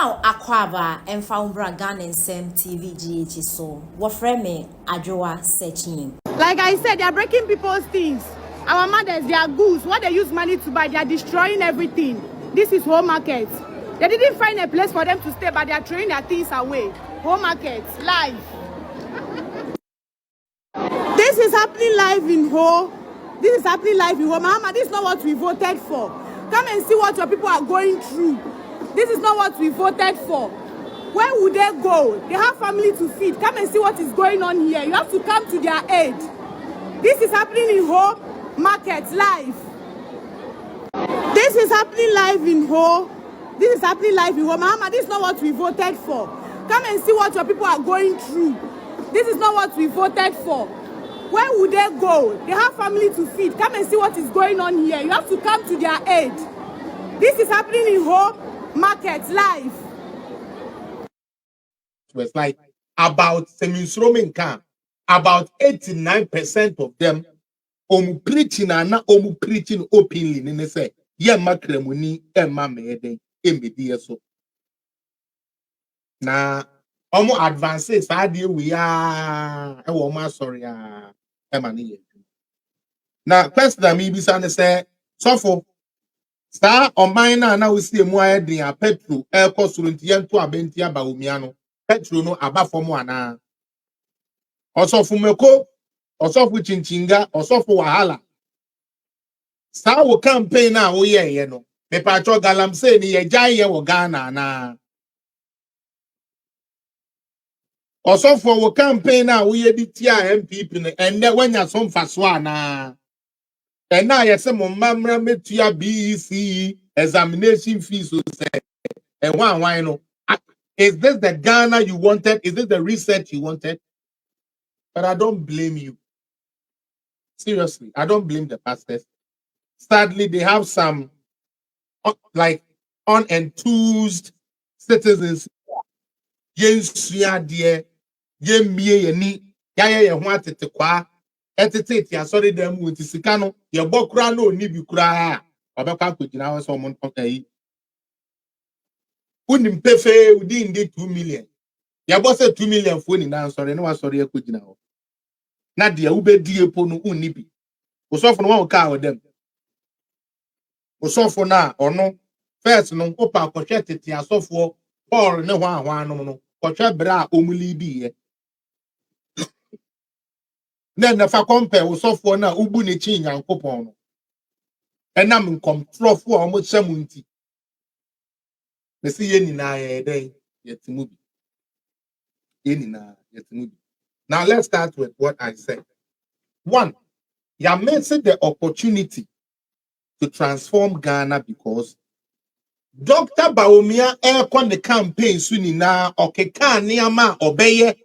Wow, Aquaba and Foumbra Gun and Sam TV GH so what frame me Adjoa searching. Like I said, they are breaking people's things. Our mothers, they are goods. What they use money to buy, they are destroying everything. This is home market. They didn't find a place for them to stay, but they are throwing their things away. Home market, live. This is happening live in Ho. This is happening live in Ho. Mama, this is not what we voted for. Come and see what your people are going through. This is not what we voted for. Where would they go? They have family to feed. Come and see what is going on here. You have to come to their aid. This is happening in Ho market live. This is happening live in Ho. This is happening live in Ho. Mama, this is not what we voted for. Come and see what your people are going through. This is not what we voted for. Where would they go? They have family to feed. Come and see what is going on here. You have to come to their aid. This is happening in Ho market live. It's like about semi-Roman camp, about 89% of them preaching and not preaching openly. And they say, "Yeah, makremuni emma meden emedi so." Na advances idea we are. I want sorry emma ni. Na question that me be say so for. Star on mine now we see more than petrol air cost to abentia baumiano petrol no aba from one also fumeko also for chinchinga also for wahala star wo campaign na wo ye no me patro galam say ni ye jai ye wo Ghana na also for wo campaign na wo ye di tia MPP no ende wanya so mfaso na and now yes mo mamra metua BEC examination fees so say and why no is this the Ghana you wanted? Is this the reset you wanted? But I don't blame you. Seriously, I don't blame the pastors. Sadly, they have some like unenthused citizens. Yes, yeah, dear. Yeah, me, ni. Yeah, wanted to qua. Etitate, ya sorry, them with the Sicano. Your bokra no ni bi kura. Obeka kujina was someone okay. Wouldn't pay fair within the 2 million. Ya boss 2 million phone now. Sorry, no, sorry, kujina. Na dia ubedi epo no unibi osofo no wan ka them osofo na ono first no opa akwohwe tete asofo Paul ne hwan no kwohwe bra omulidi ye na fa compare osofo na ubu ne chi nyankopon no enam nkomtrofo a omo cham nti na se ye nyina ye den yetimu bi ye nyina yetimu bi. Now let's start with what I said. One, you're missing the opportunity to transform Ghana because Dr. Baumia aircon the campaign sunina okeka niama obeye.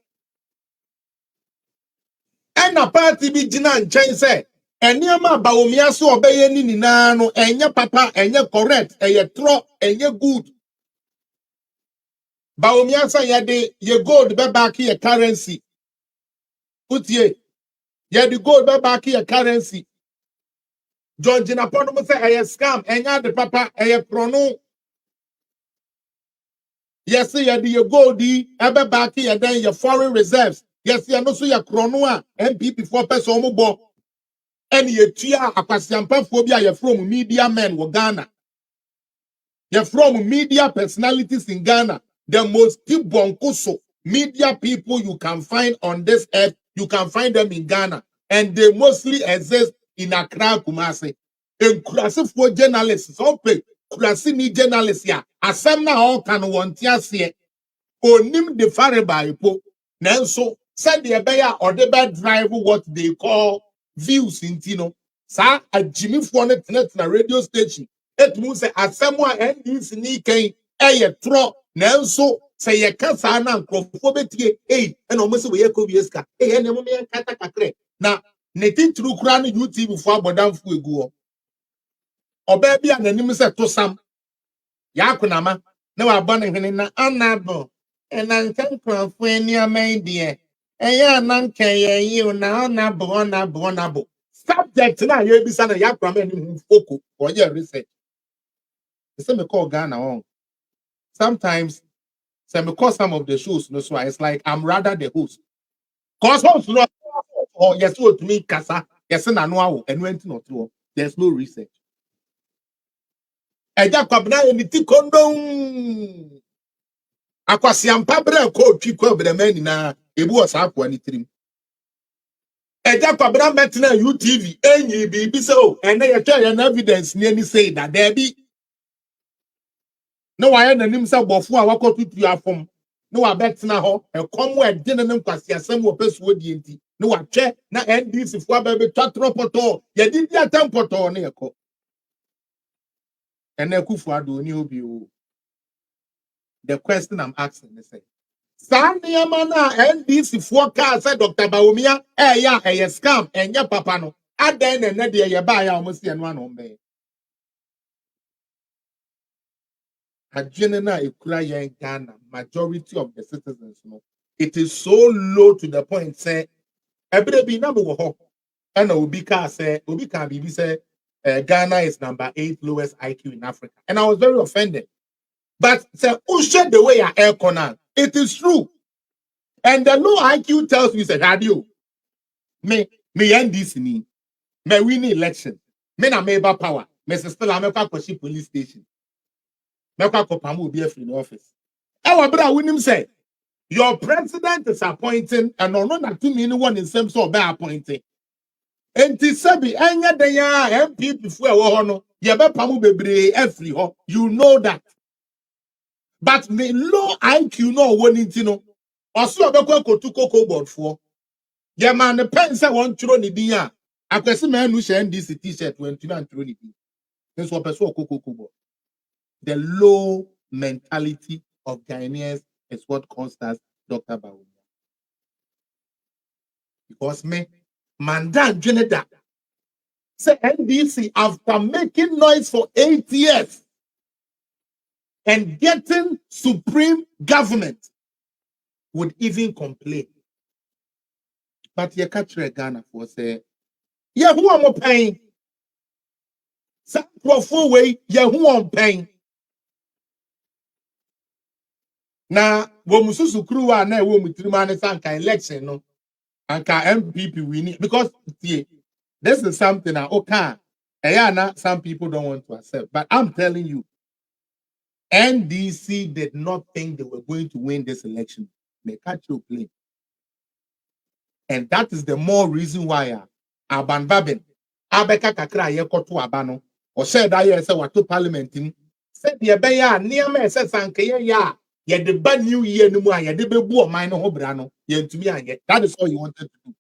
And a party be jina nchen say eniama Baumia so obeye ni nina no enye papa enye correct enye tro enye good. Baumia say ye gold be back your currency. Utie ye the gold be back your currency. John Jina Pono say eye scam enye the papa eye prono. Yes, you go the ever back here, then your foreign reserves. Yes, you know, so your chronoa MPP for person bo. And you tia apasiampa phobia, you're from media men in Ghana. You're from media personalities in Ghana. The most bonkoso media people you can find on this earth, you can find them in Ghana. And they mostly exist in Accra, Kumasi. And Kurasi for journalists, okay. Kurasi ni journalists ya. Asem na all can want ya see. Onim the fareba ipo. Nanso, said the beya or the bad drive what they call views in Tino. Sa a Jimmy Fonet na radio station. It means a someone and this ken a tro. Nanso, say a casana and crofobeti, and almost we echo yeska. And a katakakre. Now, Netin through crown YouTube before Bodam Fuego. Or baby and the name said to some Yakunama. No, I'm burning in an anabo. And I can't craft when you're made dear. And you're not carrying you now, nabo. Subject now, you'll be son of Yakram and Foko or your research. The same call Ghana on. Sometimes So because some of the shows, no, so it's like I'm rather the host. Cause host no, or yes, what to me, kasa, yes, and no, and went not through. There's no research. Eja kwabna emiti kondom. Akwasiampa bre ko twikwa bre mani na ebu osa akwa ni tirim. Eja kwabna metna UTV enyi bibi se o ene ye twa ye evidence ni ani say that there be no wa ye nanim se bofo a wakotutu afom no wa betna ho ekom wa de ne nkwasiasem wo pesuo die nti no wa twe na NDC fo aba be twatropoto ye di dia tempoto ne yeko ene kufu ado ni obi o. The question I'm asking is Sanyamana NDC for car said Dr. Baumia, ya, scam, and ya papano. At then and Nadia, ya buy almost and one on me. A general Ukraine in Ghana, majority of the citizens know. It is so low to the point, say, every be number one. And Ubika say, Ubika BB say, Ghana is number 8 lowest IQ in Africa. And I was very offended. But say, who said the way I air corner? It is true. And the low IQ tells me, say, radio. Me NDC ni me win election me na me ba power me still am kwa kwashi police station me kwa kopamu obi afri in office e wa bra winim say your president is appointing and no na to me one in same so be appointing enti sabi enya den ya MP before e wo ho no ye be pamu bebre afri ho you know that but the low IQ no woni nti no oso obekwa kotu koko board for ye man the pen say one churo ni din a akwese man who share NDC t-shirt when to and throw ni din. This one person koko. The low mentality of Ghanaians is what caused us Dr. Baumia. Because me mandan Joneda say NDC after making noise for 8 years and getting supreme government would even complain. But you catch Ghana for say, yeah, who am I paying? Some profile way, yeah, who am paying? Na wo mususu kruwa na wo mutrima ne sanka election no anka MPP winning because this is something that okay some people don't want to accept, but I'm telling you NDC did not think they were going to win this election. They catch you play. And that is the more reason why Aban Babin Abeka Kakra Yekoto Abano or said I said what to parliament said the Abaya near me says Sanke ya the bad new year no more, the baby of mine no brano, yet to me and that is all you wanted to do.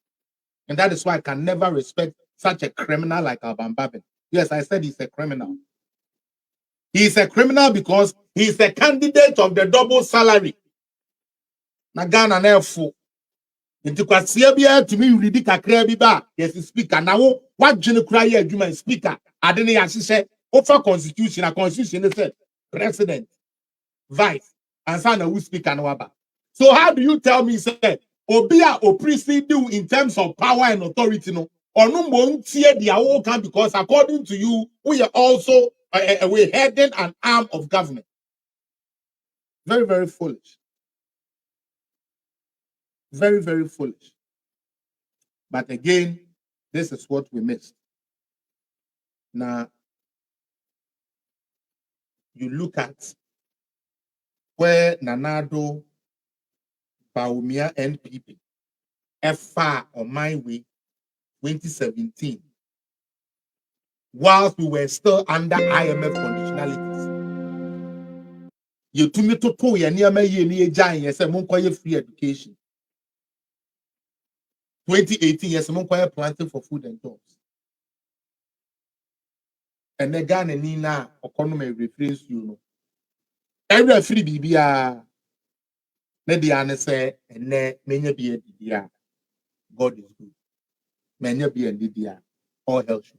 And that is why I can never respect such a criminal like Aban Babin. Yes, I said he's a criminal. He's a criminal because he's a candidate of the double salary. Nagana Nefo. Into kwasia bia to me read kakra bi ba yes speaker na wo wadwene kura ye adwuma speaker ade ne ya hyehyɛ over constitution a constitution say president vice and son who speaker na waba. So how do you tell me say obi a oprecede you in terms of power and authority no onu mo ntie dia wo kan because according to you we are also we heading an arm of government. Very, very foolish. Very, very foolish. But again, this is what we missed. Now, you look at where Nanado, Baumia, NPP, FR on my way, 2017, whilst we were still under IMF conditionalities. You to me to pull your near me, giant, yes, and free education. 2018, yes, I'm planting for food and jobs. And the Ghana Nina economy refrains you know. Every free BBA, maybe I say, and many be a DDR. God is good. Many be a DDR. All health should